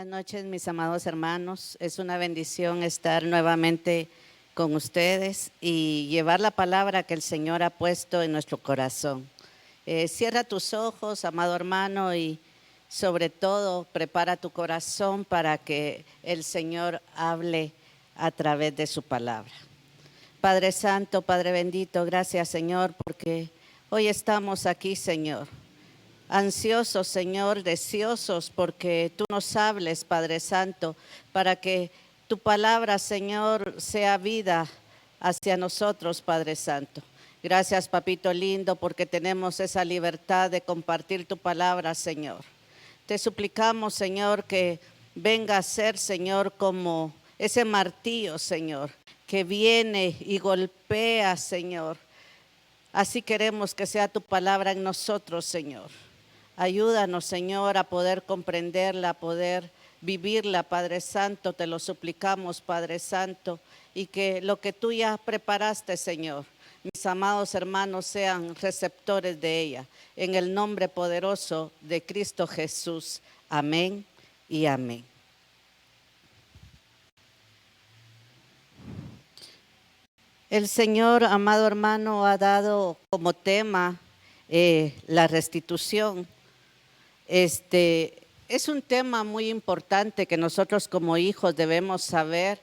Buenas noches, mis amados hermanos. Es una bendición estar nuevamente con ustedes y llevar la palabra que el Señor ha puesto en nuestro corazón. Cierra tus ojos, amado hermano, y sobre todo prepara tu corazón para que el Señor hable a través de su palabra. Padre Santo, Padre bendito, gracias, Señor, porque hoy estamos aquí, Señor. Ansiosos, Señor, deseosos, porque tú nos hables, Padre Santo, para que tu palabra, Señor, sea vida hacia nosotros, Padre Santo. Gracias, papito lindo, porque tenemos esa libertad de compartir tu palabra, Señor. Te suplicamos, Señor, que venga a ser, Señor, como ese martillo, Señor, que viene y golpea, Señor. Así queremos que sea tu palabra en nosotros, Señor. Ayúdanos, Señor, a poder comprenderla, a poder vivirla, Padre Santo. Te lo suplicamos, Padre Santo, y que lo que tú ya preparaste, Señor, mis amados hermanos, sean receptores de ella. En el nombre poderoso de Cristo Jesús. Amén y amén. El Señor, amado hermano, ha dado como tema la restitución. Es un tema muy importante que nosotros como hijos debemos saber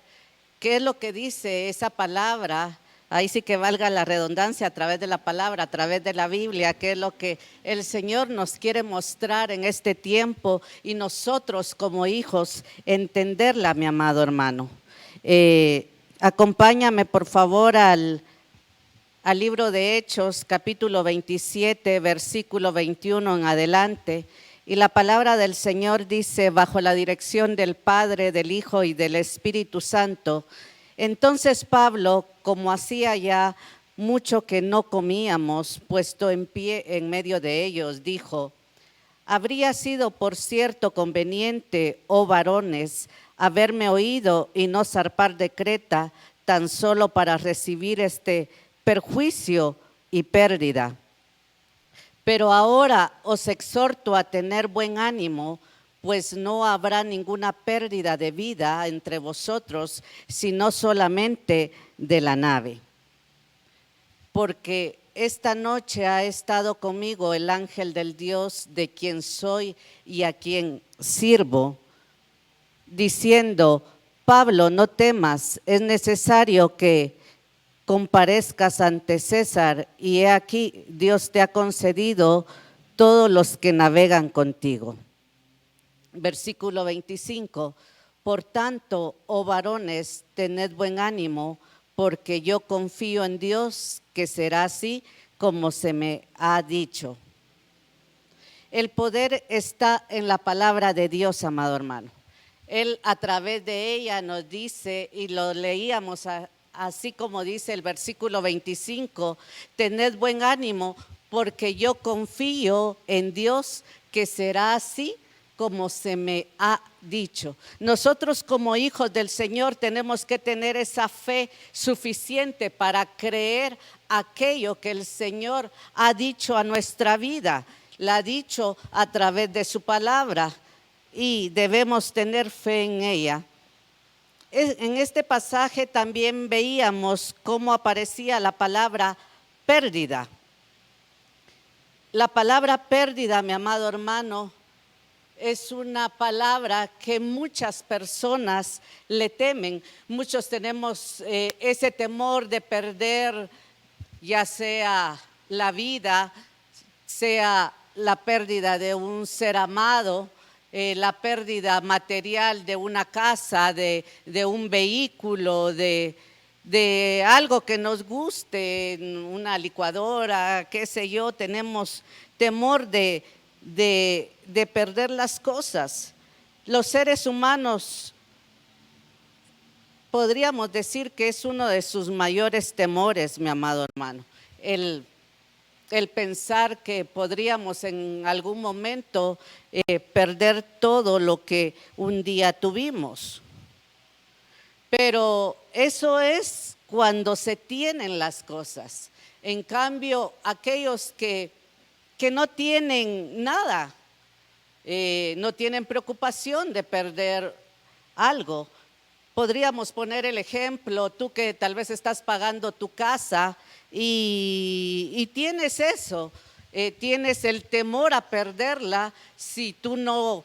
qué es lo que dice esa palabra. Ahí sí que valga la redundancia, a través de la palabra, a través de la Biblia, qué es lo que el Señor nos quiere mostrar en este tiempo y nosotros como hijos entenderla, mi amado hermano. Acompáñame por favor al libro de Hechos, capítulo 27, versículo 21 en adelante. Y la palabra del Señor dice: bajo la dirección del Padre, del Hijo y del Espíritu Santo. Entonces Pablo, como hacía ya mucho que no comíamos, puesto en pie en medio de ellos, dijo: habría sido por cierto conveniente, oh varones, haberme oído y no zarpar de Creta, tan solo para recibir este perjuicio y pérdida. Pero ahora os exhorto a tener buen ánimo, pues no habrá ninguna pérdida de vida entre vosotros, sino solamente de la nave. Porque esta noche ha estado conmigo el ángel del Dios de quien soy y a quien sirvo, diciendo: Pablo, no temas, es necesario que comparezcas ante César, y he aquí Dios te ha concedido todos los que navegan contigo. Versículo 25, por tanto, oh varones, tened buen ánimo, porque yo confío en Dios que será así como se me ha dicho. El poder está en la palabra de Dios, amado hermano. Él a través de ella nos dice, y lo leíamos así como dice el versículo 25, tened buen ánimo porque yo confío en Dios que será así como se me ha dicho. Nosotros como hijos del Señor tenemos que tener esa fe suficiente para creer aquello que el Señor ha dicho a nuestra vida. La ha dicho a través de su palabra y debemos tener fe en ella. En este pasaje también veíamos cómo aparecía la palabra pérdida. La palabra pérdida, mi amado hermano, es una palabra que muchas personas le temen. Muchos tenemos ese temor de perder, ya sea la vida, sea la pérdida de un ser amado, la pérdida material de una casa, de un vehículo, de algo que nos guste, una licuadora, qué sé yo. Tenemos temor de perder las cosas. Los seres humanos podríamos decir que es uno de sus mayores temores, mi amado hermano, el pensar que podríamos en algún momento perder todo lo que un día tuvimos. Pero eso es cuando se tienen las cosas. En cambio, aquellos que no tienen nada, no tienen preocupación de perder algo. Podríamos poner el ejemplo, tú que tal vez estás pagando tu casa y tienes eso, tienes el temor a perderla si tú no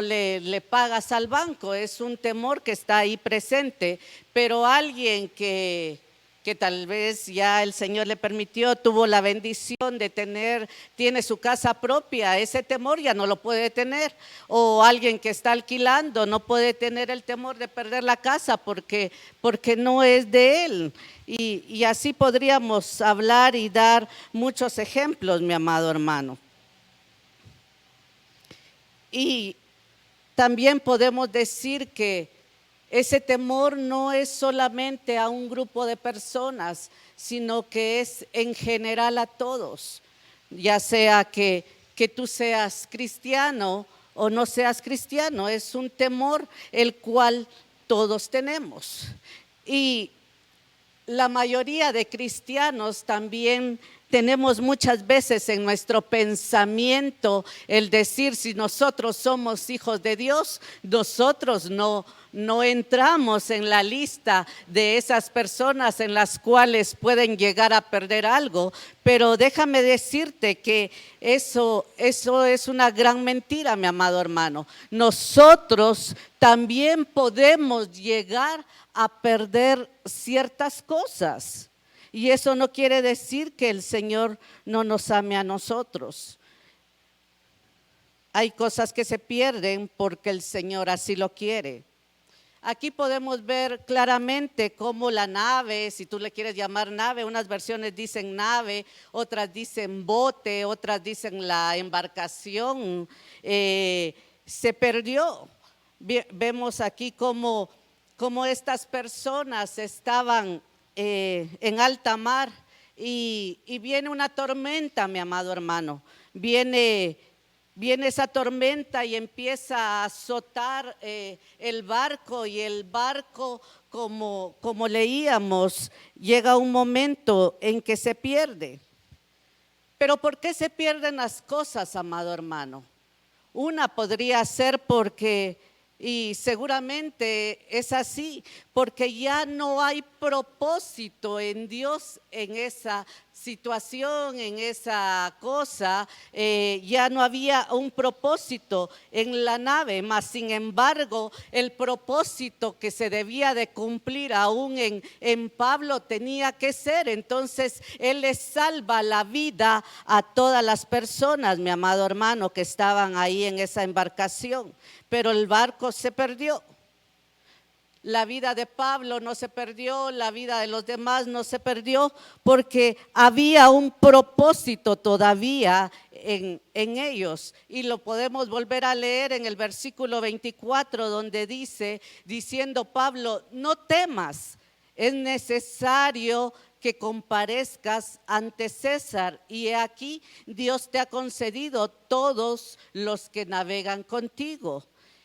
le pagas al banco. Es un temor que está ahí presente, pero alguien que tal vez ya el Señor le permitió, tuvo la bendición de tiene su casa propia, ese temor ya no lo puede tener. O alguien que está alquilando no puede tener el temor de perder la casa porque no es de él. Y así podríamos hablar y dar muchos ejemplos, mi amado hermano. Y también podemos decir que ese temor no es solamente a un grupo de personas, sino que es en general a todos, ya sea que tú seas cristiano o no seas cristiano, es un temor el cual todos tenemos. Y la mayoría de cristianos también tenemos muchas veces en nuestro pensamiento el decir, si nosotros somos hijos de Dios, nosotros no entramos en la lista de esas personas en las cuales pueden llegar a perder algo. Pero déjame decirte que eso es una gran mentira, mi amado hermano. Nosotros también podemos llegar a perder ciertas cosas. Y eso no quiere decir que el Señor no nos ame a nosotros. Hay cosas que se pierden porque el Señor así lo quiere. Aquí podemos ver claramente cómo la nave, si tú le quieres llamar nave, unas versiones dicen nave, otras dicen bote, otras dicen la embarcación, se perdió. Vemos aquí cómo estas personas estaban en alta mar y viene una tormenta, mi amado hermano. Viene esa tormenta y empieza a azotar el barco, y el barco, como leíamos, llega un momento en que se pierde. Pero ¿por qué se pierden las cosas, amado hermano? Una podría ser porque, y seguramente es así, porque ya no hay propósito en Dios en esa situación, en esa cosa. Ya no había un propósito en la nave, mas sin embargo el propósito que se debía de cumplir aún en Pablo tenía que ser. Entonces él le salva la vida a todas las personas, mi amado hermano, que estaban ahí en esa embarcación, pero el barco se perdió. La vida de Pablo no se perdió, la vida de los demás no se perdió, porque había un propósito todavía en ellos. Y lo podemos volver a leer en el versículo 24, donde diciendo Pablo: no temas, es necesario que comparezcas ante César, y he aquí Dios te ha concedido todos los que navegan contigo.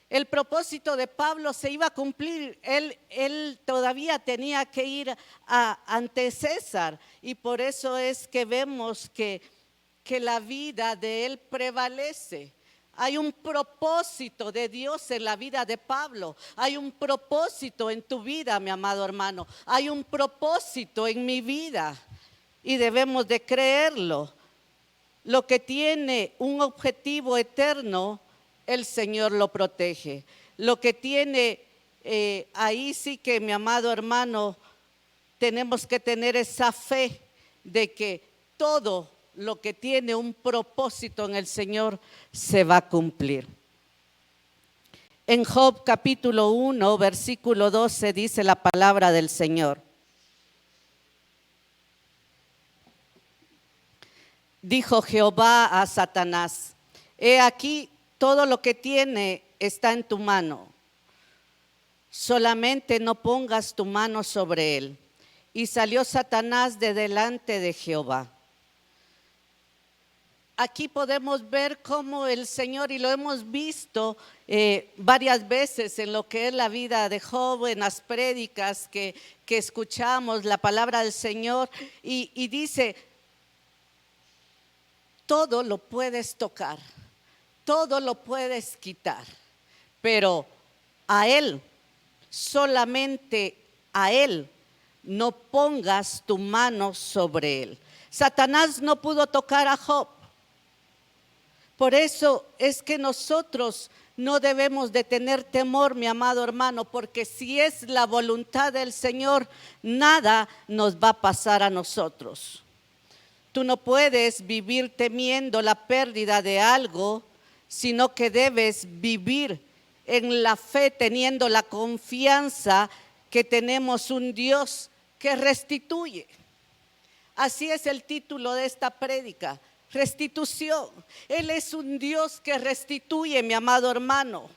El propósito de Pablo se iba a cumplir. Él todavía tenía que ir ante César, y por eso es que vemos que la vida de él prevalece. Hay un propósito de Dios en la vida de Pablo. Hay un propósito en tu vida, mi amado hermano. Hay un propósito en mi vida y debemos de creerlo. Lo que tiene un objetivo eterno, el Señor lo protege. Lo que tiene, ahí sí que, mi amado hermano, tenemos que tener esa fe de que todo lo que tiene un propósito en el Señor se va a cumplir. En Job capítulo 1, versículo 12 dice la palabra del Señor: dijo Jehová a Satanás: he aquí, todo lo que tiene está en tu mano, solamente no pongas tu mano sobre él. Y salió Satanás de delante de Jehová. Aquí podemos ver cómo el Señor, y lo hemos visto varias veces en lo que es la vida de Job, en las prédicas que escuchamos la palabra del Señor, y dice: todo lo puedes tocar, todo lo puedes quitar, pero a Él, solamente a Él, no pongas tu mano sobre Él. Satanás no pudo tocar a Job. Por eso es que nosotros no debemos de tener temor, mi amado hermano, porque si es la voluntad del Señor, nada nos va a pasar a nosotros. Tú no puedes vivir temiendo la pérdida de algo, sino que debes vivir en la fe, teniendo la confianza que tenemos un Dios que restituye. Así es el título de esta prédica, restitución. Él es un Dios que restituye, mi amado hermano.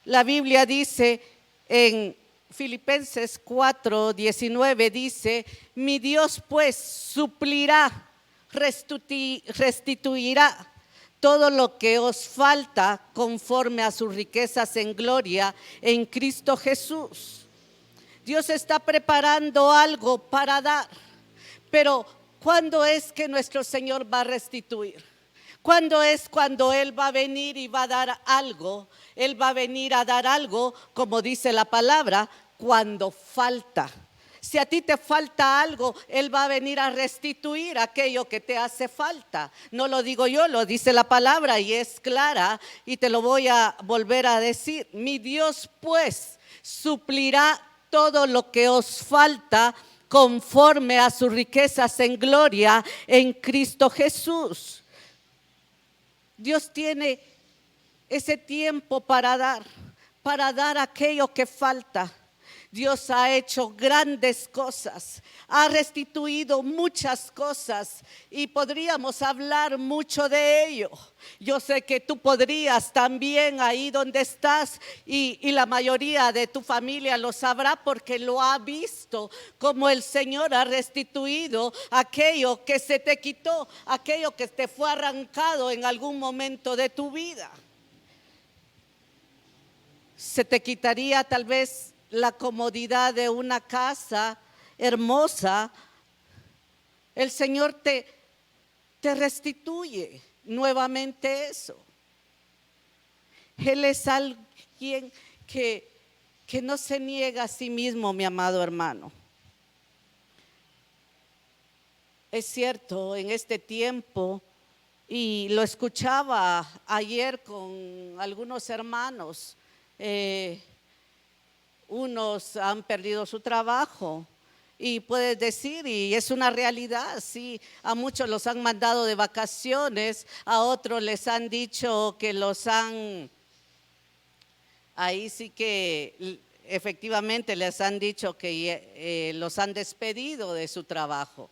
La Biblia dice en Filipenses 4:19, dice: mi Dios pues suplirá, restituirá todo lo que os falta conforme a sus riquezas en gloria en Cristo Jesús. Dios está preparando algo para dar. Pero ¿cuándo es que nuestro Señor va a restituir? ¿Cuándo es cuando Él va a venir y va a dar algo? Él va a venir a dar algo, como dice la palabra, cuando falta. Si a ti te falta algo, Él va a venir a restituir aquello que te hace falta. No lo digo yo, lo dice la palabra y es clara, y te lo voy a volver a decir. Mi Dios pues suplirá todo lo que os falta conforme a sus riquezas en gloria en Cristo Jesús. Dios tiene ese tiempo para dar aquello que falta. Dios ha hecho grandes cosas, ha restituido muchas cosas y podríamos hablar mucho de ello. Yo sé que tú podrías también ahí donde estás y la mayoría de tu familia lo sabrá porque lo ha visto, como el Señor ha restituido aquello que se te quitó, aquello que te fue arrancado en algún momento de tu vida. Se te quitaría tal vez la comodidad de una casa hermosa. El Señor te restituye nuevamente eso. Él es alguien que no se niega a sí mismo, mi amado hermano. Es cierto, en este tiempo, y lo escuchaba ayer con algunos hermanos, unos han perdido su trabajo y puedes decir, y es una realidad, sí, a muchos los han mandado de vacaciones, a otros les han dicho que ahí sí que efectivamente les han dicho que los han despedido de su trabajo,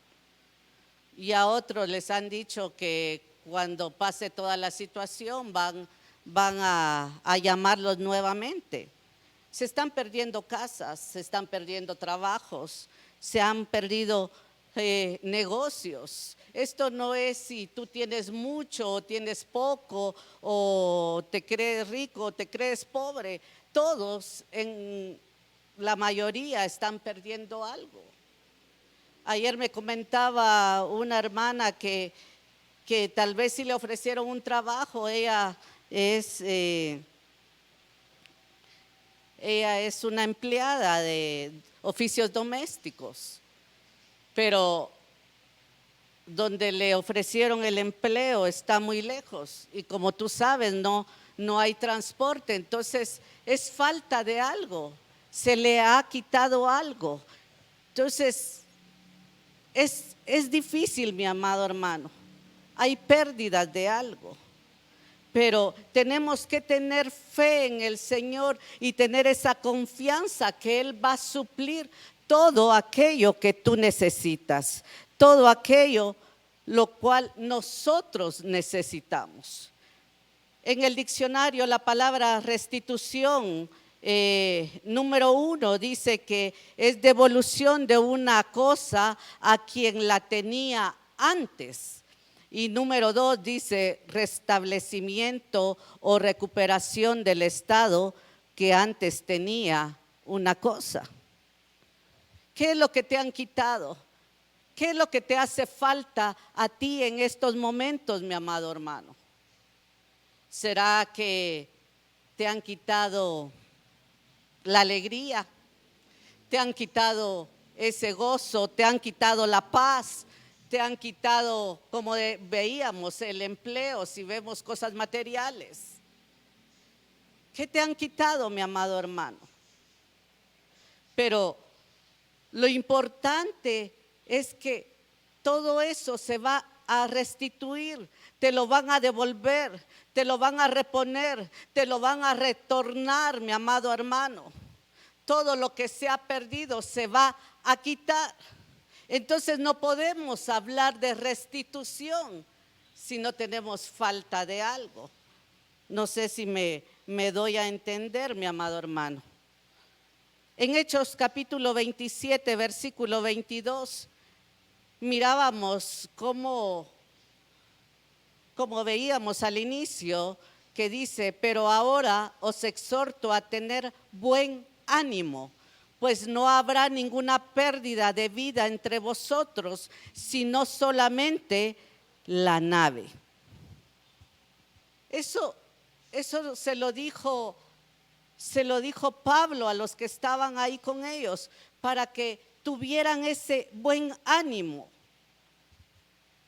y a otros les han dicho que cuando pase toda la situación van a llamarlos nuevamente. Se están perdiendo casas, se están perdiendo trabajos, se han perdido negocios. Esto no es si tú tienes mucho o tienes poco, o te crees rico o te crees pobre. Todos, en la mayoría, están perdiendo algo. Ayer me comentaba una hermana que tal vez si le ofrecieron un trabajo, ella es una empleada de oficios domésticos, pero donde le ofrecieron el empleo está muy lejos y como tú sabes no hay transporte, entonces es falta de algo, se le ha quitado algo. Entonces es difícil, mi amado hermano, hay pérdidas de algo. Pero tenemos que tener fe en el Señor y tener esa confianza que Él va a suplir todo aquello que tú necesitas, todo aquello lo cual nosotros necesitamos. En el diccionario la palabra restitución, número 1, dice que es devolución de una cosa a quien la tenía antes. Y número 2 dice restablecimiento o recuperación del estado que antes tenía una cosa. ¿Qué es lo que te han quitado? ¿Qué es lo que te hace falta a ti en estos momentos, mi amado hermano? ¿Será que te han quitado la alegría? ¿Te han quitado ese gozo? ¿Te han quitado la paz? ¿Te han quitado, como veíamos, el empleo, si vemos cosas materiales? ¿Qué te han quitado, mi amado hermano? Pero lo importante es que todo eso se va a restituir, te lo van a devolver, te lo van a reponer, te lo van a retornar, mi amado hermano. Todo lo que se ha perdido se va a quitar. Entonces no podemos hablar de restitución si no tenemos falta de algo. No sé si me doy a entender, mi amado hermano. En Hechos capítulo 27, versículo 22, mirábamos cómo veíamos al inicio, que dice: pero ahora os exhorto a tener buen ánimo, pues no habrá ninguna pérdida de vida entre vosotros, sino solamente la nave. Eso se lo dijo Pablo a los que estaban ahí con ellos, para que tuvieran ese buen ánimo.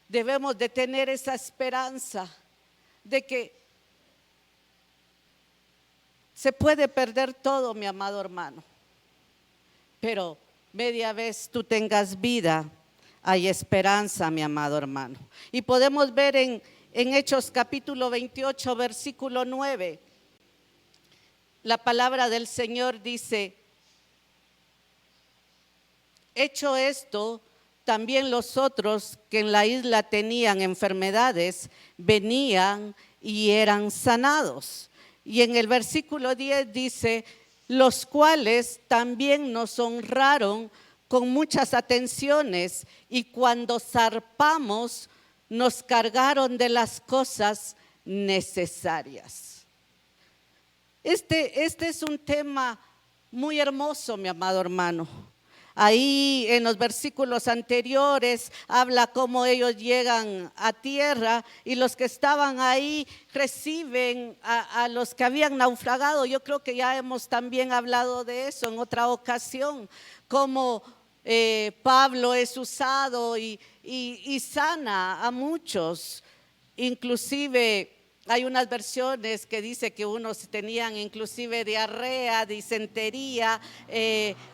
Debemos de tener esa esperanza de que se puede perder todo, mi amado hermano, pero media vez tú tengas vida, hay esperanza, mi amado hermano. Y podemos ver en Hechos capítulo 28, versículo 9, la palabra del Señor dice: hecho esto, también los otros que en la isla tenían enfermedades venían y eran sanados. Y en el versículo 10 dice: los cuales también nos honraron con muchas atenciones, y cuando zarpamos nos cargaron de las cosas necesarias. Este es un tema muy hermoso, mi amado hermano. Ahí en los versículos anteriores habla cómo ellos llegan a tierra y los que estaban ahí reciben a los que habían naufragado. Yo creo que ya hemos también hablado de eso en otra ocasión, cómo Pablo es usado y sana a muchos. Inclusive hay unas versiones que dice que unos tenían inclusive diarrea, disentería,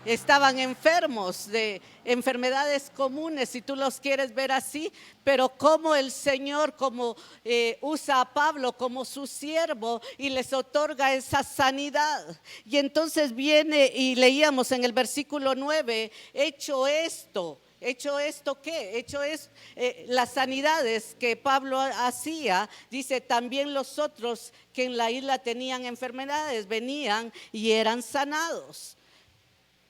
estaban enfermos de enfermedades comunes, si tú los quieres ver así, pero como el Señor usa a Pablo como su siervo y les otorga esa sanidad. Y entonces viene y leíamos en el versículo 9, hecho esto, ¿qué? Hecho es las sanidades que Pablo hacía. Dice: también los otros que en la isla tenían enfermedades venían y eran sanados.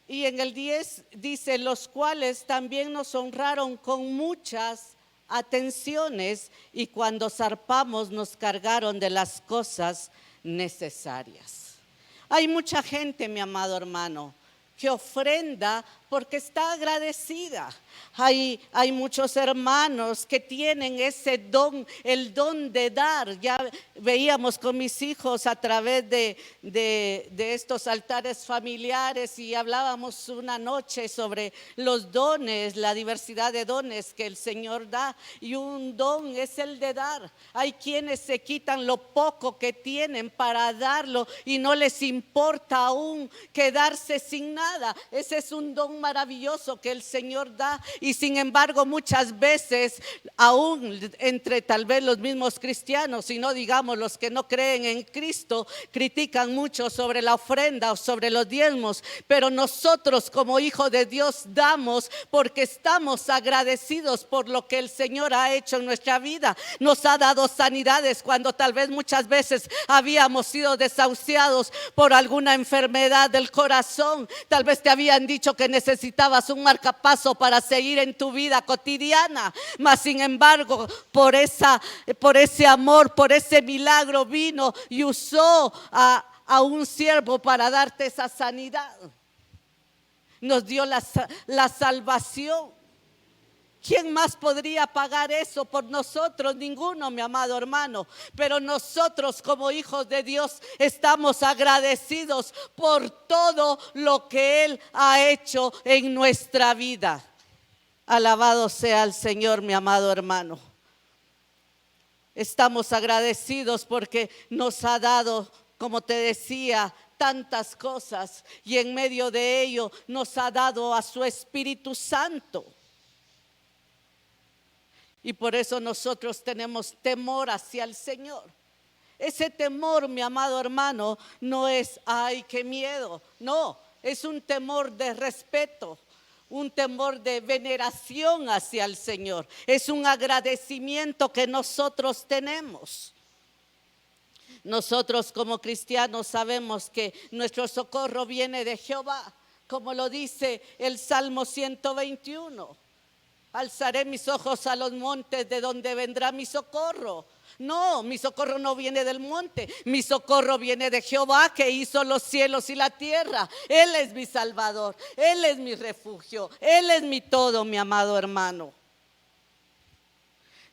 Y en el 10 dice: los cuales también nos honraron con muchas atenciones, y cuando zarpamos nos cargaron de las cosas necesarias. Hay mucha gente, mi amado hermano, que ofrenda porque está agradecida. Hay muchos hermanos que tienen ese don, el don de dar. Ya veíamos con mis hijos a través de estos altares familiares, y hablábamos una noche sobre los dones, la diversidad de dones que el Señor da, y un don es el de dar. Hay quienes se quitan lo poco que tienen para darlo y no les importa aún quedarse sin nada. Ese es un don maravilloso que el Señor da, y sin embargo muchas veces aún entre tal vez los mismos cristianos, y no digamos los que no creen en Cristo, critican mucho sobre la ofrenda o sobre los diezmos, pero nosotros como hijos de Dios damos porque estamos agradecidos por lo que el Señor ha hecho en nuestra vida. Nos ha dado sanidades cuando tal vez muchas veces habíamos sido desahuciados por alguna enfermedad del corazón. Tal vez te habían dicho que necesitabas un marcapaso para seguir en tu vida cotidiana, mas sin embargo por ese amor, por ese milagro vino y usó a un siervo para darte esa sanidad. Nos dio la salvación. ¿Quién más podría pagar eso por nosotros? Ninguno, mi amado hermano. Pero nosotros como hijos de Dios estamos agradecidos por todo lo que Él ha hecho en nuestra vida. Alabado sea el Señor, mi amado hermano. Estamos agradecidos porque nos ha dado, como te decía, tantas cosas, y en medio de ello nos ha dado a su Espíritu Santo. Y por eso nosotros tenemos temor hacia el Señor. Ese temor, mi amado hermano, no es, ay, qué miedo. No, es un temor de respeto, un temor de veneración hacia el Señor. Es un agradecimiento que nosotros tenemos. Nosotros como cristianos sabemos que nuestro socorro viene de Jehová, como lo dice el Salmo 121. Alzaré mis ojos a los montes, ¿de donde vendrá mi socorro? No, mi socorro no viene del monte, mi socorro viene de Jehová, que hizo los cielos y la tierra. Él es mi salvador, Él es mi refugio, Él es mi todo, mi amado hermano.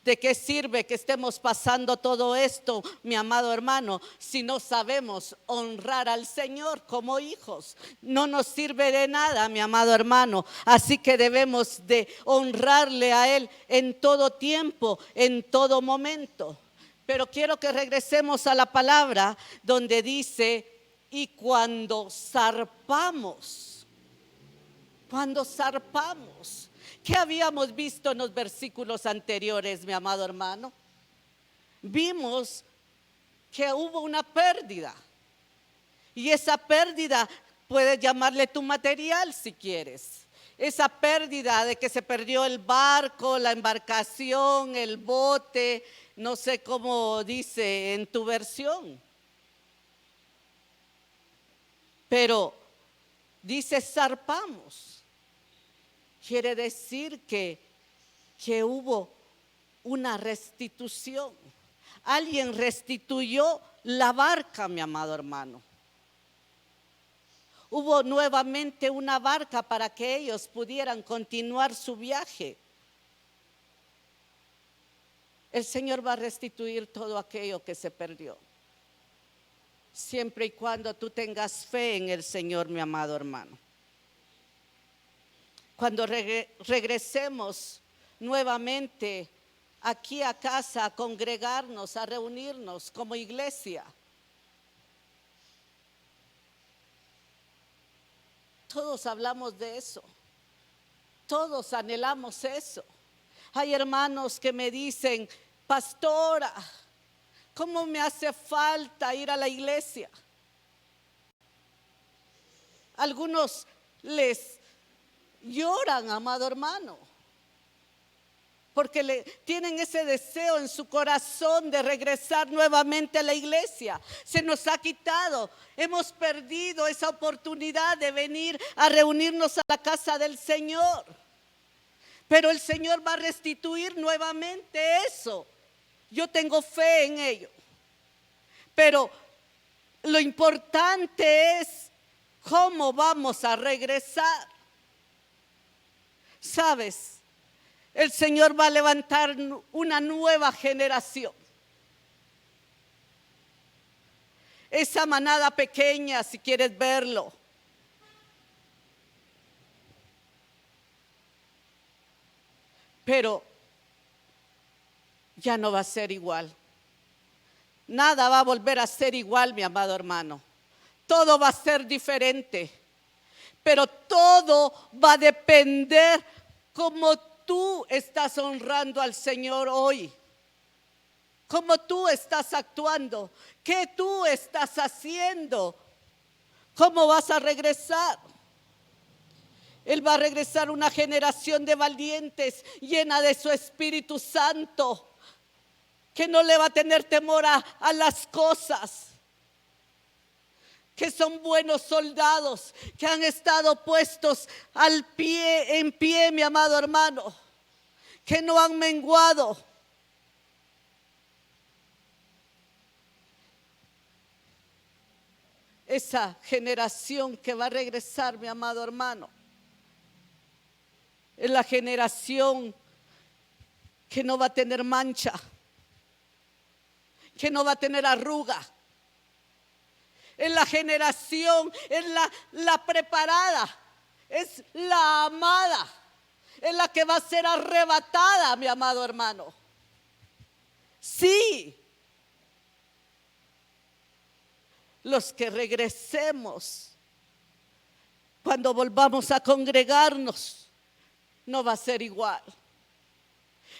¿De qué sirve que estemos pasando todo esto, mi amado hermano, si no sabemos honrar al Señor como hijos? No nos sirve de nada, mi amado hermano. Así que debemos de honrarle a Él en todo tiempo, en todo momento. Pero quiero que regresemos a la palabra donde dice, y cuando zarpamos, ¿qué habíamos visto en los versículos anteriores, mi amado hermano? Vimos que hubo una pérdida. Y esa pérdida, puedes llamarle tu material si quieres. Esa pérdida de que se perdió el barco, la embarcación, el bote, no sé cómo dice en tu versión. Pero dice zarpamos. Quiere decir que hubo una restitución. Alguien restituyó la barca, mi amado hermano. Hubo nuevamente una barca para que ellos pudieran continuar su viaje. El Señor va a restituir todo aquello que se perdió, siempre y cuando tú tengas fe en el Señor, mi amado hermano. Cuando regresemos nuevamente aquí a casa, a congregarnos, a reunirnos como iglesia, todos hablamos de eso, todos anhelamos eso. Hay hermanos que me dicen, pastora, ¿cómo me hace falta ir a la iglesia? Algunos les lloran, amado hermano, porque tienen ese deseo en su corazón de regresar nuevamente a la iglesia. Se nos ha quitado, hemos perdido esa oportunidad de venir a reunirnos a la casa del Señor. Pero el Señor va a restituir nuevamente eso. Yo tengo fe en ello. Pero lo importante es cómo vamos a regresar. ¿Sabes? El Señor va a levantar una nueva generación. Esa manada pequeña, si quieres verlo. Pero ya no va a ser igual. Nada va a volver a ser igual, mi amado hermano. Todo va a ser diferente. Pero todo va a depender cómo tú estás honrando al Señor hoy. Cómo tú estás actuando. ¿Qué tú estás haciendo? ¿Cómo vas a regresar? Él va a regresar una generación de valientes llena de su Espíritu Santo, que no le va a tener temor a las cosas, que son buenos soldados, que han estado puestos en pie, mi amado hermano, que no han menguado. Esa generación que va a regresar, mi amado hermano, es la generación que no va a tener mancha, que no va a tener arruga. Es la generación, es la preparada, es la amada, es la que va a ser arrebatada, mi amado hermano. Sí, los que regresemos, cuando volvamos a congregarnos, no va a ser igual.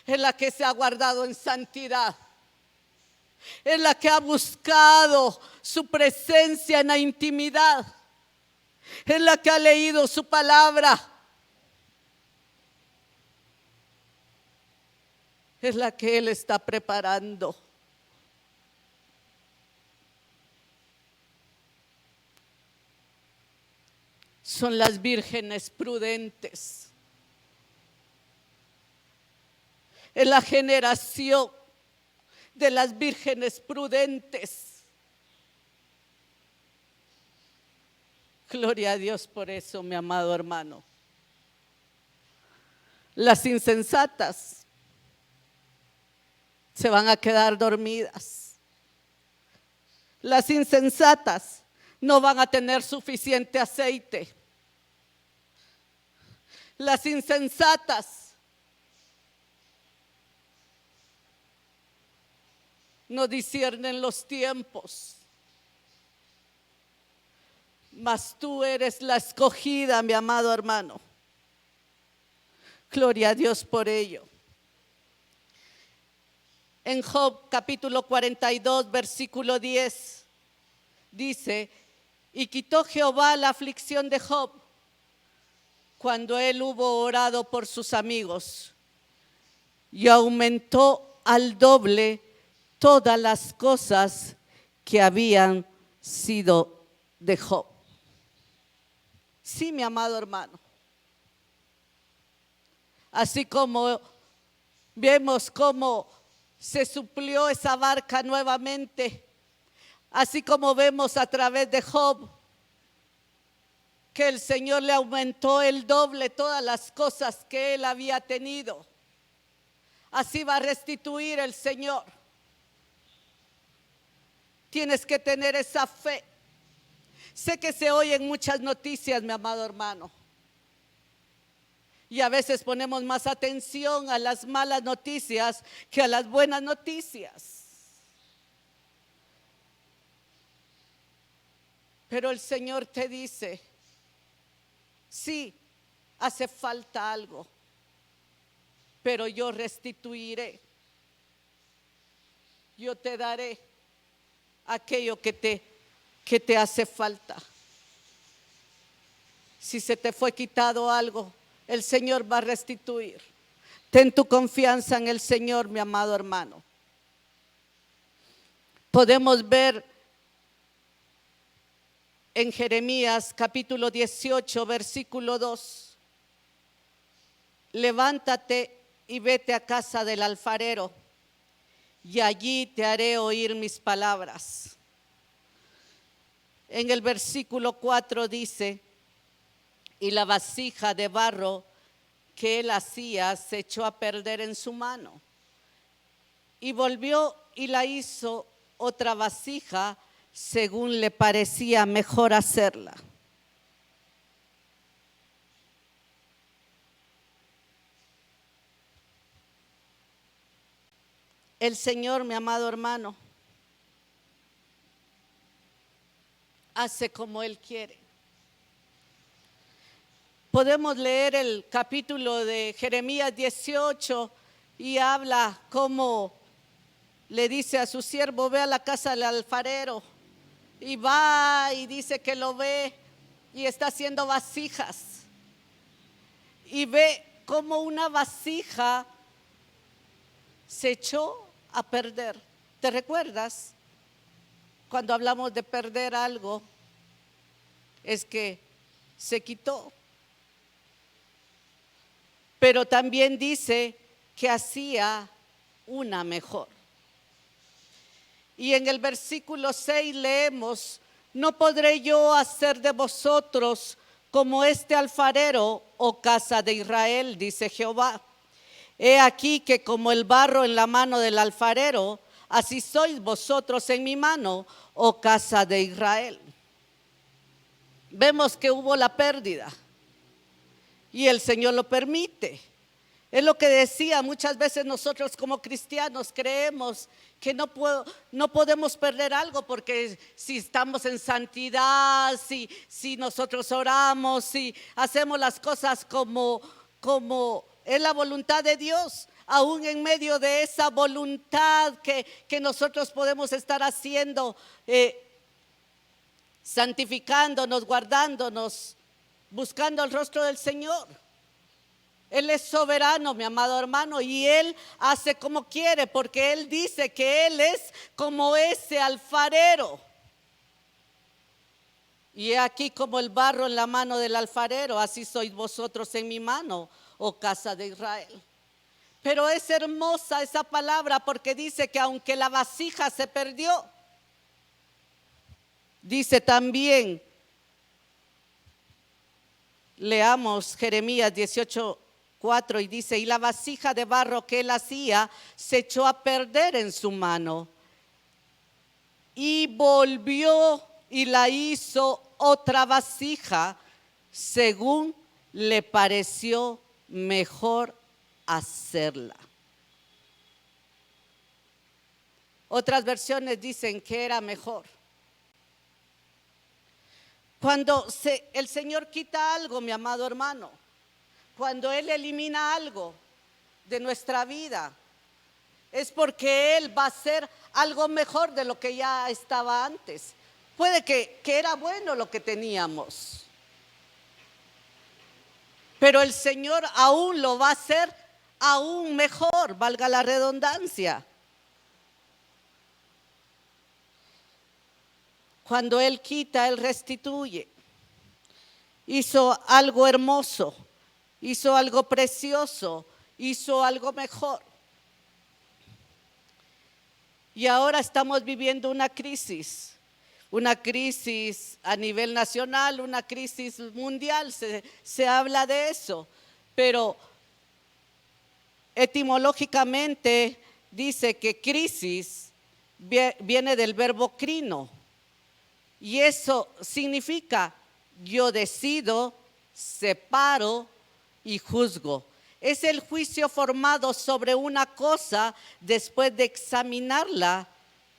Es la que se ha guardado en santidad, es la que ha buscado su presencia en la intimidad, es la que ha leído su palabra, es la que Él está preparando. Son las vírgenes prudentes. Es la generación de las vírgenes prudentes. Gloria a Dios por eso, mi amado hermano. Las insensatas se van a quedar dormidas. Las insensatas no van a tener suficiente aceite. Las insensatas no disciernen los tiempos. Mas tú eres la escogida, mi amado hermano. Gloria a Dios por ello. En Job capítulo 42, versículo 10, dice: y quitó Jehová la aflicción de Job cuando él hubo orado por sus amigos, y aumentó al doble todas las cosas que habían sido de Job. Sí, mi amado hermano. Así como vemos cómo se suplió esa barca nuevamente, así como vemos a través de Job que el Señor le aumentó el doble todas las cosas que él había tenido, así va a restituir el Señor. Tienes que tener esa fe. Sé que se oyen muchas noticias, mi amado hermano, y a veces ponemos más atención a las malas noticias que a las buenas noticias. Pero el Señor te dice: sí, hace falta algo, pero yo restituiré. Yo te daré aquello que te hace falta. Si se te fue quitado algo, el Señor va a restituir. Ten tu confianza en el Señor, mi amado hermano. Podemos ver en Jeremías capítulo 18, versículo 2. Levántate y vete a casa del alfarero, y allí te haré oír mis palabras. En el versículo 4 dice: y la vasija de barro que él hacía se echó a perder en su mano, y volvió y la hizo otra vasija según le parecía mejor hacerla. El Señor, mi amado hermano, hace como Él quiere. Podemos leer el capítulo de Jeremías 18 y habla cómo le dice a su siervo: ve a la casa del alfarero. Y va y dice que lo ve y está haciendo vasijas. Y ve cómo una vasija se echó a perder. ¿Te recuerdas? Cuando hablamos de perder algo, es que se quitó. Pero también dice que hacía una mejor. Y en el versículo 6 leemos: no podré yo hacer de vosotros como este alfarero, oh casa de Israel, dice Jehová. He aquí que como el barro en la mano del alfarero, así sois vosotros en mi mano, oh casa de Israel. Vemos que hubo la pérdida y el Señor lo permite. Es lo que decía, muchas veces nosotros como cristianos creemos que no podemos perder algo porque si estamos en santidad, si nosotros oramos, si hacemos las cosas como es la voluntad de Dios, aún en medio de esa voluntad que nosotros podemos estar haciendo, santificándonos, guardándonos, buscando el rostro del Señor. Él es soberano, mi amado hermano, y Él hace como quiere, porque Él dice que Él es como ese alfarero. Y he aquí como el barro en la mano del alfarero, así sois vosotros en mi mano, oh casa de Israel. Pero es hermosa esa palabra porque dice que aunque la vasija se perdió, dice también, leamos Jeremías 18:4 y dice, y la vasija de barro que él hacía se echó a perder en su mano y volvió y la hizo otra vasija según le pareció mejor hacerla. Otras versiones dicen que era mejor. Cuando el Señor quita algo, mi amado hermano, cuando Él elimina algo de nuestra vida, es porque Él va a hacer algo mejor de lo que ya estaba antes. Puede que era bueno lo que teníamos, pero el Señor aún lo va a hacer aún mejor, valga la redundancia. Cuando Él quita, Él restituye. Hizo algo hermoso, hizo algo precioso, hizo algo mejor. Y ahora estamos viviendo una crisis a nivel nacional, una crisis mundial, se habla de eso, pero etimológicamente dice que crisis viene del verbo crino, y eso significa yo decido, separo y juzgo. Es el juicio formado sobre una cosa después de examinarla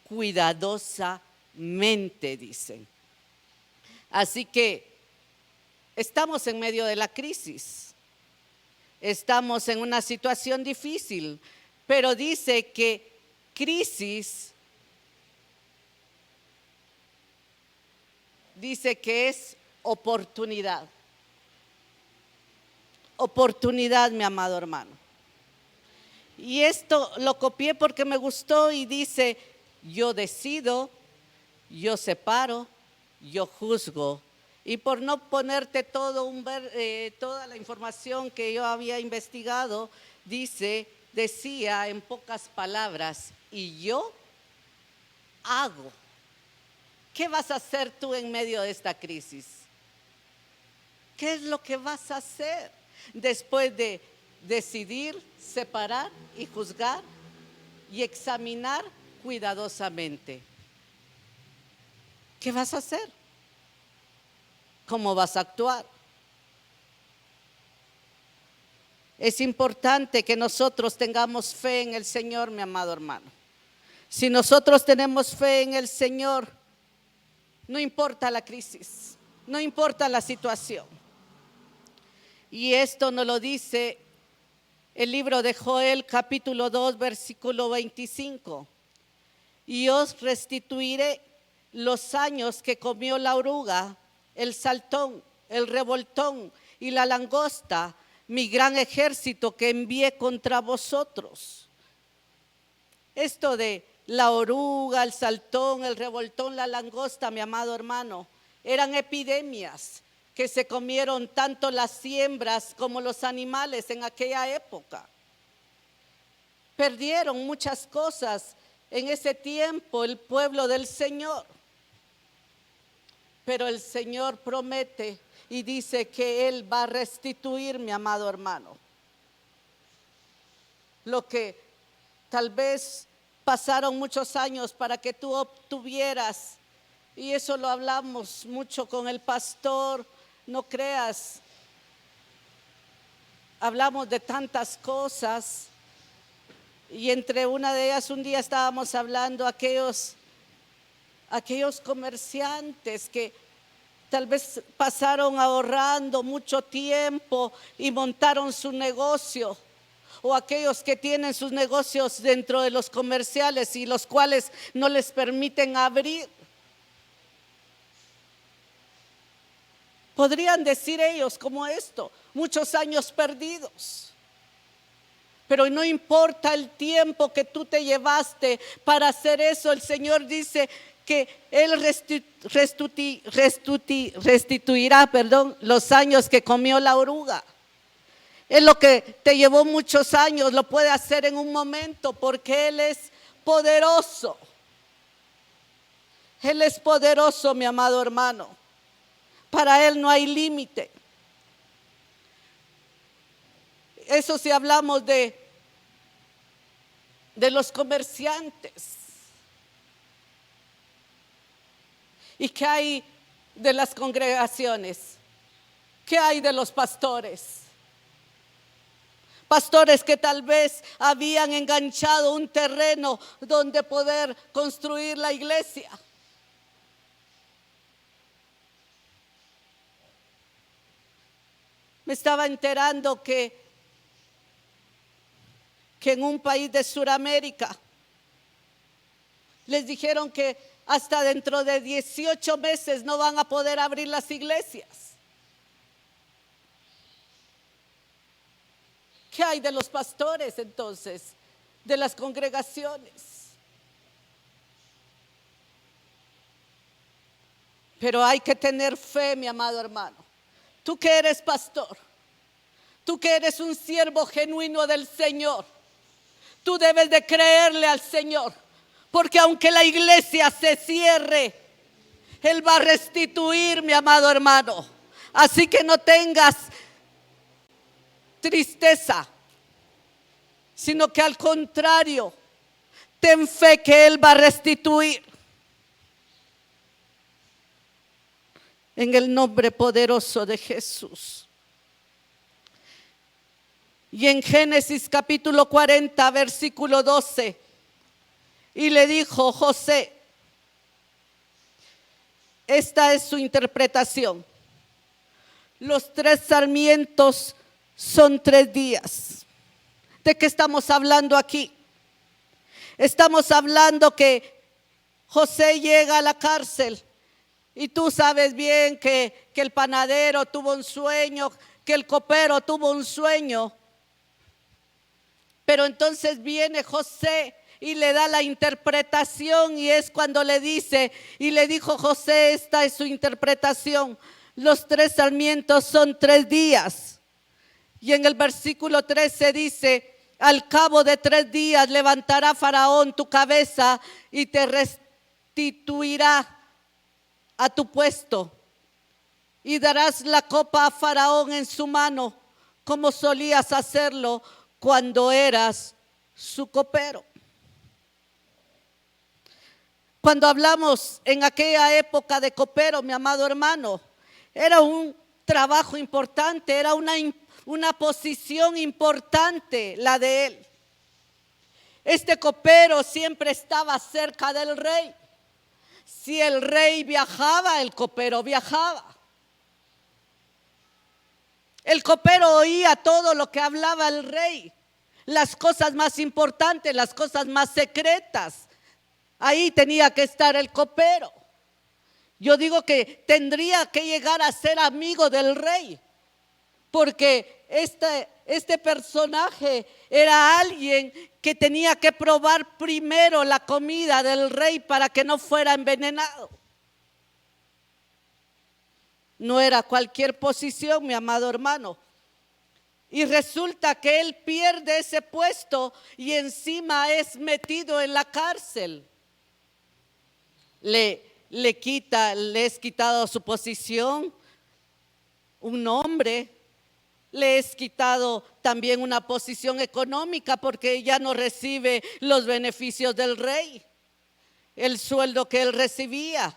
cuidadosamente, dicen. Así que estamos en medio de la crisis, estamos en una situación difícil, pero dice que crisis dice que es oportunidad. Oportunidad, mi amado hermano. Y esto lo copié porque me gustó y dice, yo decido, yo separo, yo juzgo. Y por no ponerte toda la información que yo había investigado, decía en pocas palabras, y yo hago. ¿Qué vas a hacer tú en medio de esta crisis? ¿Qué es lo que vas a hacer después de decidir, separar y juzgar y examinar cuidadosamente? ¿Qué vas a hacer? ¿Cómo vas a actuar? Es importante que nosotros tengamos fe en el Señor, mi amado hermano. Si nosotros tenemos fe en el Señor, no importa la crisis, no importa la situación. Y esto nos lo dice el libro de Joel, capítulo 2, versículo 25. Y os restituiré los años que comió la oruga, el saltón, el revoltón y la langosta, mi gran ejército que envié contra vosotros. Esto de la oruga, el saltón, el revoltón, la langosta, mi amado hermano, eran epidemias que se comieron tanto las siembras como los animales en aquella época. Perdieron muchas cosas en ese tiempo el pueblo del Señor. Pero el Señor promete y dice que Él va a restituir, mi amado hermano. lo que tal vez pasaron muchos años para que tú obtuvieras. Y eso lo hablamos mucho con el pastor, no creas. Hablamos de tantas cosas y entre una de ellas un día estábamos hablando aquellos comerciantes que tal vez pasaron ahorrando mucho tiempo y montaron su negocio, o aquellos que tienen sus negocios dentro de los comerciales y los cuales no les permiten abrir. Podrían decir ellos como esto, muchos años perdidos. Pero no importa el tiempo que tú te llevaste para hacer eso, el Señor dice que Él restituirá los años que comió la oruga. Es lo que te llevó muchos años, lo puede hacer en un momento porque Él es poderoso. Él es poderoso, mi amado hermano. Para Él no hay límite. Eso si hablamos de los comerciantes. ¿Y qué hay de las congregaciones? ¿Qué hay de los pastores? Pastores que tal vez habían enganchado un terreno donde poder construir la iglesia. Me estaba enterando que en un país de Sudamérica les dijeron que hasta dentro de 18 meses no van a poder abrir las iglesias. ¿Qué hay de los pastores entonces? De las congregaciones. Pero hay que tener fe, mi amado hermano. Tú que eres pastor, tú que eres un siervo genuino del Señor, tú debes de creerle al Señor, porque aunque la iglesia se cierre, Él va a restituir, mi amado hermano. Así que no tengas tristeza, sino que al contrario, ten fe que Él va a restituir. En el nombre poderoso de Jesús. Y en Génesis capítulo 40, versículo 12, y le dijo José, esta es su interpretación: los 3 sarmientos son 3 días. ¿De qué estamos hablando aquí? Estamos hablando que José llega a la cárcel. Y tú sabes bien que el panadero tuvo un sueño, que el copero tuvo un sueño. Pero entonces viene José y le da la interpretación, y es cuando le dice, y le dijo José, esta es su interpretación: los 3 sarmientos son 3 días. Y en el versículo 13 dice, al cabo de 3 días levantará Faraón tu cabeza y te restituirá a tu puesto, y darás la copa a Faraón en su mano, como solías hacerlo cuando eras su copero. Cuando hablamos en aquella época de copero, mi amado hermano, era un trabajo importante, era una posición importante la de él. Este copero siempre estaba cerca del rey. Si el rey viajaba, el copero viajaba. El copero oía todo lo que hablaba el rey, las cosas más importantes, las cosas más secretas. Ahí tenía que estar el copero. Yo digo que tendría que llegar a ser amigo del rey, porque este personaje era alguien que tenía que probar primero la comida del rey para que no fuera envenenado. No era cualquier posición, mi amado hermano. Y resulta que él pierde ese puesto y encima es metido en la cárcel. Le es quitado su posición, un nombre, Le es quitado también una posición económica porque ya no recibe los beneficios del rey, el sueldo que él recibía.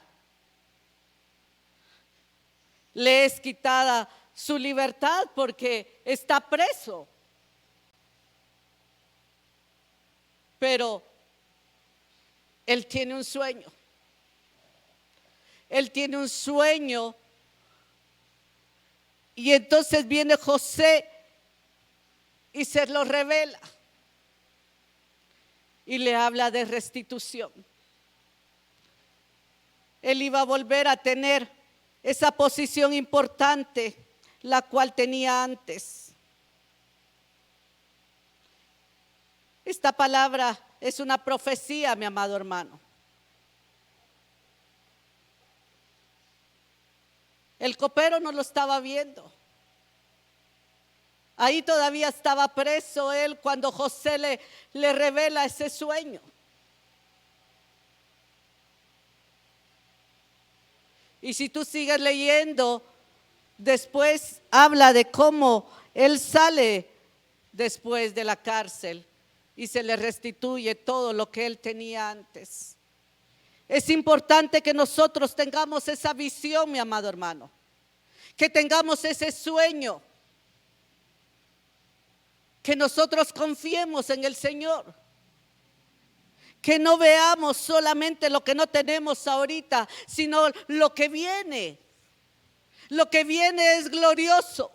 Le es quitada su libertad porque está preso. Pero él tiene un sueño. Él tiene un sueño. Y entonces viene José y se lo revela. Y le habla de restitución. Él iba a volver a tener esa posición importante, la cual tenía antes. Esta palabra es una profecía, mi amado hermano. El copero no lo estaba viendo. Ahí todavía estaba preso él cuando José le revela ese sueño. Y si tú sigues leyendo, después habla de cómo él sale después de la cárcel y se le restituye todo lo que él tenía antes. Es importante que nosotros tengamos esa visión, mi amado hermano, que tengamos ese sueño, que nosotros confiemos en el Señor, que no veamos solamente lo que no tenemos ahorita, sino lo que viene. Lo que viene es glorioso.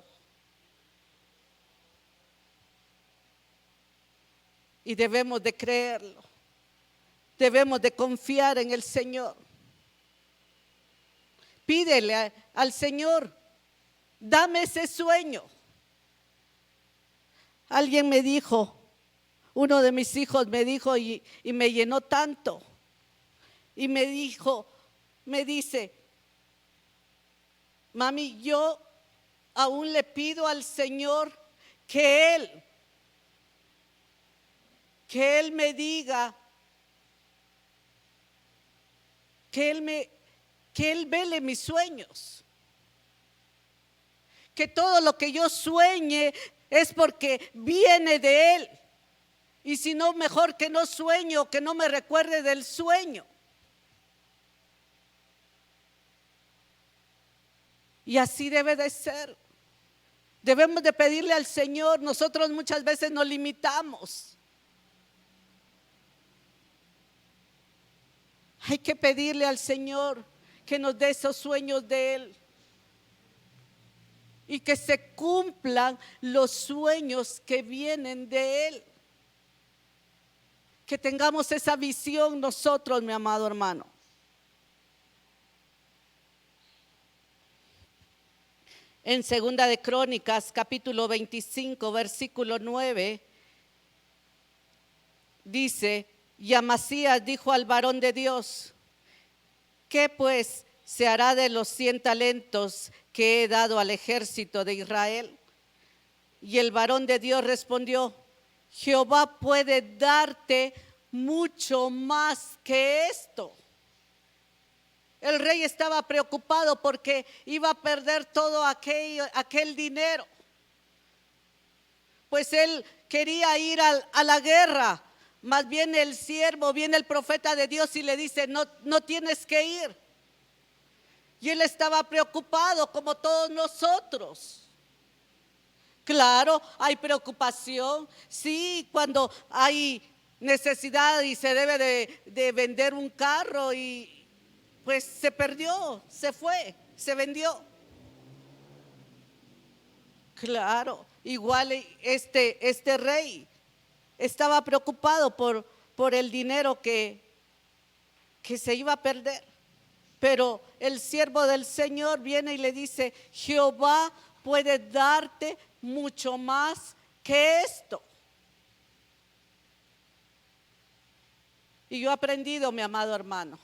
Y debemos de creerlo. Debemos de confiar en el Señor. Pídele al Señor, dame ese sueño. Alguien me dijo, uno de mis hijos me dijo y me llenó tanto. Y me dice, mami, yo aún le pido al Señor que Él me diga, que Él vele mis sueños. Que todo lo que yo sueñe es porque viene de Él. Y si no, mejor que no sueño, que no me recuerde del sueño. Y así debe de ser. Debemos de pedirle al Señor. Nosotros muchas veces nos limitamos. Hay que pedirle al Señor que nos dé esos sueños de Él. Y que se cumplan los sueños que vienen de Él. Que tengamos esa visión nosotros, mi amado hermano. En Segunda de Crónicas, capítulo 25, versículo 9, dice: y Amasías dijo al varón de Dios: ¿qué pues se hará de los 100 talentos que he dado al ejército de Israel? Y el varón de Dios respondió: Jehová puede darte mucho más que esto. El rey estaba preocupado porque iba a perder todo aquel dinero. Pues él quería ir a la guerra. Más bien el siervo, viene el profeta de Dios y le dice: no tienes que ir. Y él estaba preocupado como todos nosotros. Claro, hay preocupación. Sí, cuando hay necesidad y se debe de vender un carro y pues se perdió, se fue, se vendió. Claro, igual este rey estaba preocupado por el dinero que se iba a perder. Pero el siervo del Señor viene y le dice: Jehová puede darte mucho más que esto. Y yo he aprendido, mi amado hermano,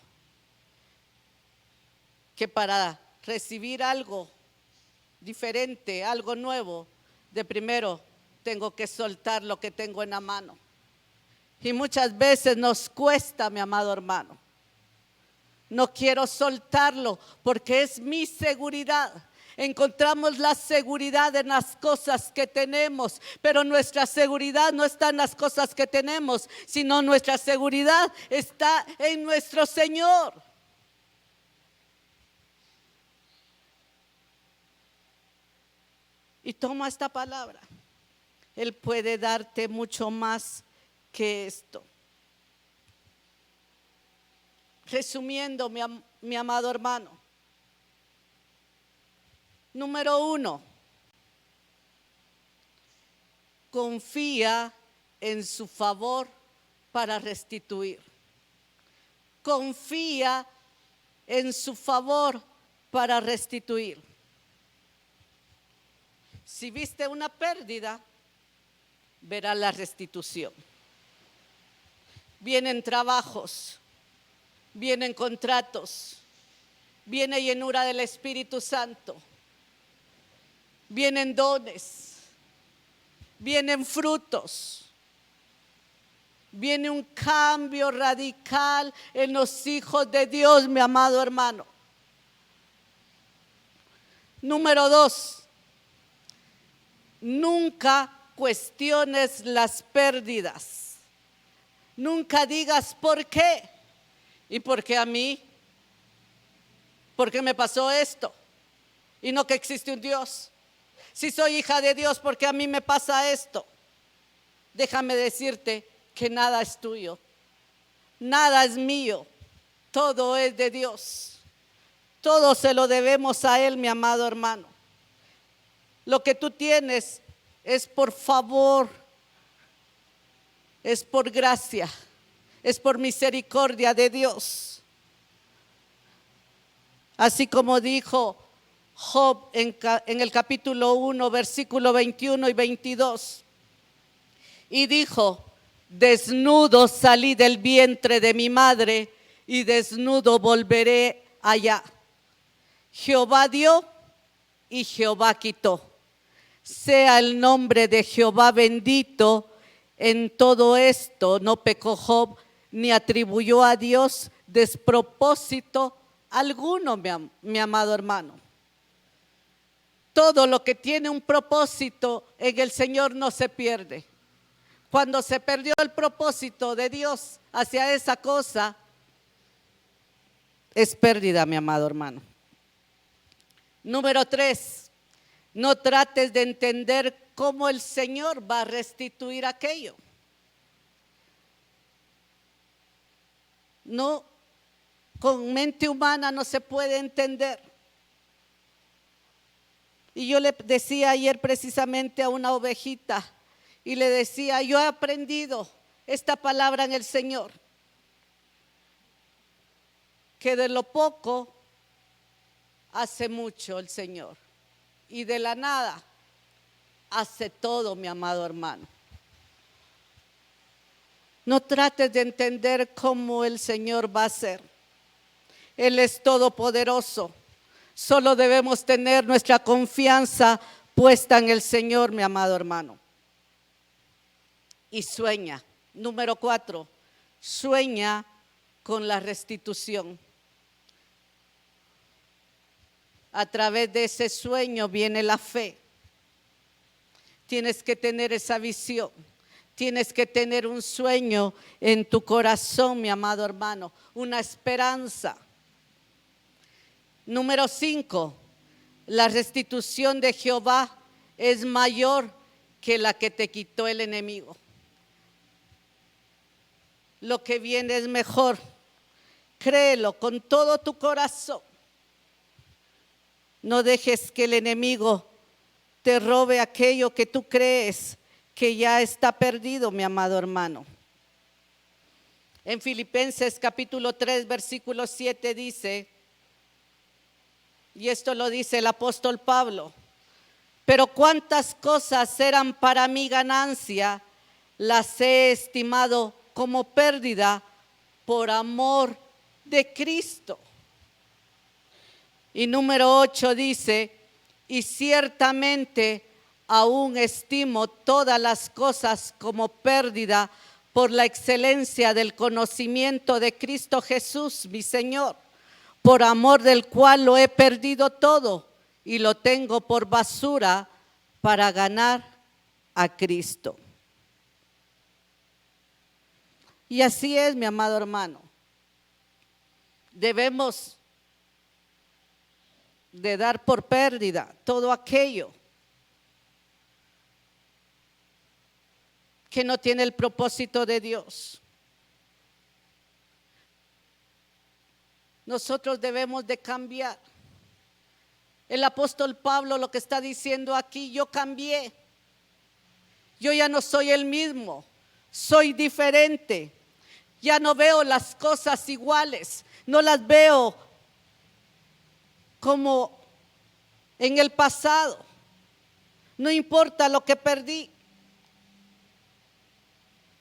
que para recibir algo diferente, algo nuevo, de primero tengo que soltar lo que tengo en la mano. Y muchas veces nos cuesta, mi amado hermano. No quiero soltarlo porque es mi seguridad, Encontramos la seguridad en las cosas que tenemos, pero nuestra seguridad no está en las cosas que tenemos, sino nuestra seguridad está en nuestro Señor. Y toma esta palabra. Él puede darte mucho más que esto. Resumiendo, mi amado hermano. Número 1. Confía en su favor para restituir. Confía en su favor para restituir. Si viste una pérdida, verás la restitución. Vienen trabajos, vienen contratos, viene llenura del Espíritu Santo, vienen dones, vienen frutos, viene un cambio radical en los hijos de Dios, mi amado hermano. Número 2. Nunca cuestiones las pérdidas. Nunca digas ¿por qué? ¿Y por qué a mí? ¿Por qué me pasó esto? Y no que existe un Dios. Si soy hija de Dios, ¿por qué a mí me pasa esto? Déjame decirte que nada es tuyo. Nada es mío. Todo es de Dios. Todo se lo debemos a Él, mi amado hermano. Lo que tú tienes es por favor, es por gracia, es por misericordia de Dios. Así como dijo Job en el capítulo 1, versículo 21 y 22. Y dijo: desnudo salí del vientre de mi madre y desnudo volveré allá. Jehová dio y Jehová quitó. Sea el nombre de Jehová bendito. En todo esto no pecó Job, ni atribuyó a Dios despropósito alguno, mi amado hermano. Todo lo que tiene un propósito en el Señor no se pierde. Cuando se perdió el propósito de Dios hacia esa cosa, es pérdida, mi amado hermano. Número 3. No trates de entender cómo el Señor va a restituir aquello. No, con mente humana no se puede entender. Y yo le decía ayer precisamente a una ovejita y le decía: yo he aprendido esta palabra en el Señor, que de lo poco hace mucho el Señor. Y de la nada hace todo, mi amado hermano. No trates de entender cómo el Señor va a hacer. Él es todopoderoso. Solo debemos tener nuestra confianza puesta en el Señor, mi amado hermano. Y sueña. Número 4. Sueña con la restitución. A través de ese sueño viene la fe. Tienes que tener esa visión. Tienes que tener un sueño en tu corazón, mi amado hermano. Una esperanza. Número 5. La restitución de Jehová es mayor que la que te quitó el enemigo. Lo que viene es mejor. Créelo con todo tu corazón. No dejes que el enemigo te robe aquello que tú crees que ya está perdido, mi amado hermano. En Filipenses capítulo 3, versículo 7 dice, y esto lo dice el apóstol Pablo: pero cuántas cosas eran para mi ganancia, las he estimado como pérdida por amor de Cristo. Y número 8 dice: y ciertamente aún estimo todas las cosas como pérdida por la excelencia del conocimiento de Cristo Jesús, mi Señor, por amor del cual lo he perdido todo y lo tengo por basura para ganar a Cristo. Y así es, mi amado hermano. Debemos de dar por pérdida todo aquello que no tiene el propósito de Dios. Nosotros debemos de cambiar. El apóstol Pablo lo que está diciendo aquí: yo cambié. Yo ya no soy el mismo, soy diferente. Ya no veo las cosas iguales, no las veo como en el pasado. No importa lo que perdí,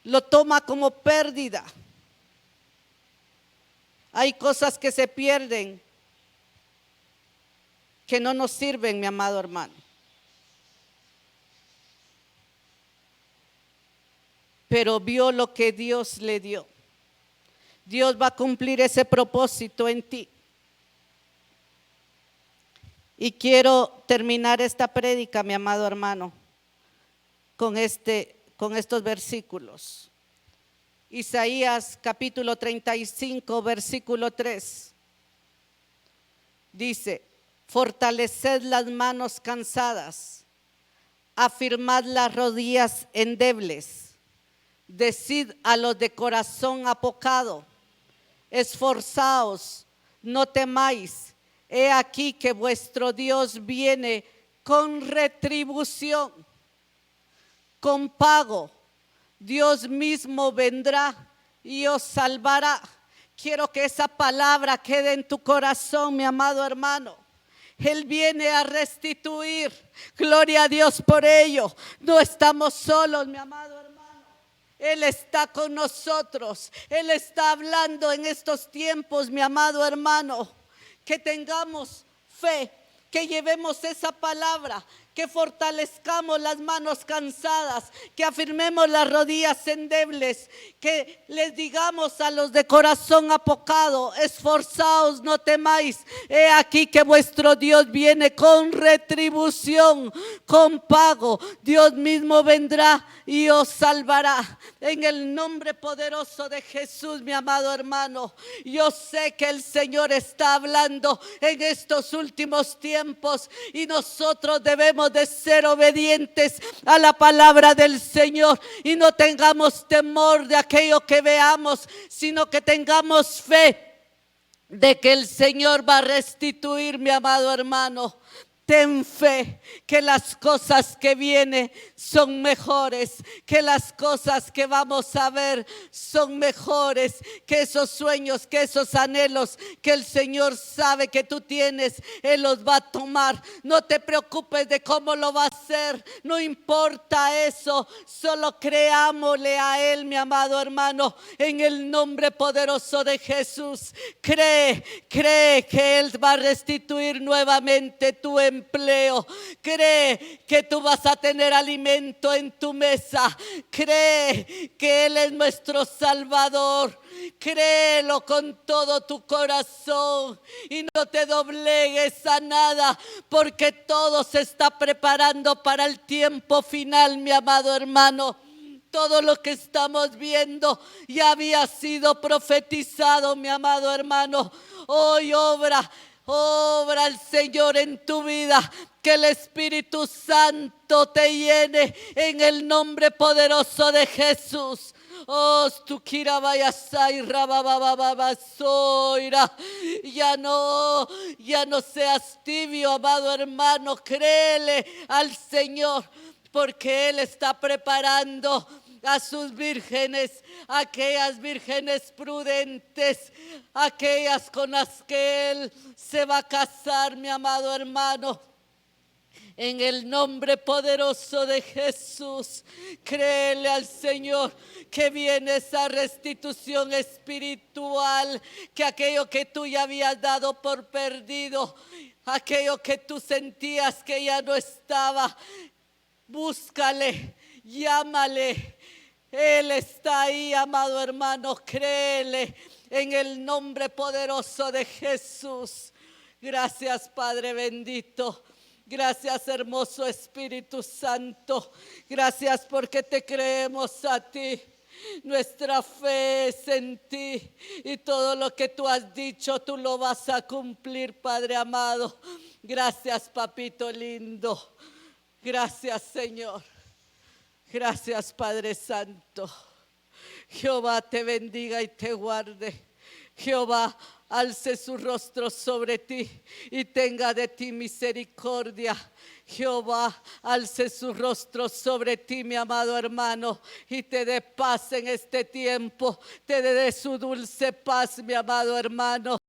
lo toma como pérdida. Hay cosas que se pierden que no nos sirven, mi amado hermano. Pero vio lo que Dios le dio. Dios va a cumplir ese propósito en ti. Y quiero terminar esta prédica, mi amado hermano, con estos versículos. Isaías capítulo 35, versículo 3. Dice: fortaleced las manos cansadas, afirmad las rodillas endebles, decid a los de corazón apocado: esforzaos, no temáis, he aquí que vuestro Dios viene con retribución, con pago. Dios mismo vendrá y os salvará. Quiero que esa palabra quede en tu corazón, mi amado hermano. Él viene a restituir. Gloria a Dios por ello. No estamos solos, mi amado hermano. Él está con nosotros. Él está hablando en estos tiempos, mi amado hermano. Que tengamos fe, que llevemos esa palabra, que fortalezcamos las manos cansadas, que afirmemos las rodillas endebles, que les digamos a los de corazón apocado: esforzaos, no temáis, he aquí que vuestro Dios viene con retribución, con pago. Dios mismo vendrá y os salvará. En el nombre poderoso de Jesús, mi amado hermano, yo sé que el Señor está hablando en estos últimos tiempos y nosotros debemos de ser obedientes a la palabra del Señor y no tengamos temor de aquello que veamos, sino que tengamos fe de que el Señor va a restituir, mi amado hermano. Ten fe que las cosas que vienen son mejores, que las cosas que vamos a ver son mejores, que esos sueños, que esos anhelos que el Señor sabe que tú tienes, Él los va a tomar. No te preocupes de cómo lo va a hacer, no importa eso, solo creámosle a Él, mi amado hermano, en el nombre poderoso de Jesús. Cree que Él va a restituir nuevamente tu empleo. Cree que tú vas a tener alimento en tu mesa. Cree que Él es nuestro Salvador. Créelo con todo tu corazón y no te doblegues a nada, porque todo se está preparando para el tiempo final, mi amado hermano. Todo lo que estamos viendo ya había sido profetizado, mi amado hermano. Hoy obra el Señor en tu vida, que el Espíritu Santo te llene en el nombre poderoso de Jesús. Oh, tu kira vaya sai rababababasoira. Ya no seas tibio, amado hermano. Créele al Señor, porque Él está preparando a sus vírgenes, aquellas vírgenes prudentes, aquellas con las que Él se va a casar, mi amado hermano. En el nombre poderoso de Jesús, créele al Señor que viene esa restitución espiritual, que aquello que tú ya habías dado por perdido, aquello que tú sentías que ya no estaba, búscale, llámale. Él está ahí, amado hermano, créele en el nombre poderoso de Jesús. Gracias, Padre bendito. Gracias, hermoso Espíritu Santo. Gracias porque te creemos a ti. Nuestra fe es en ti y todo lo que tú has dicho, tú lo vas a cumplir, Padre amado. Gracias, papito lindo. Gracias, Señor. Gracias, Padre Santo. Jehová te bendiga y te guarde. Jehová alce su rostro sobre ti y tenga de ti misericordia. Jehová alce su rostro sobre ti, mi amado hermano, y te dé paz en este tiempo. Te dé su dulce paz, mi amado hermano.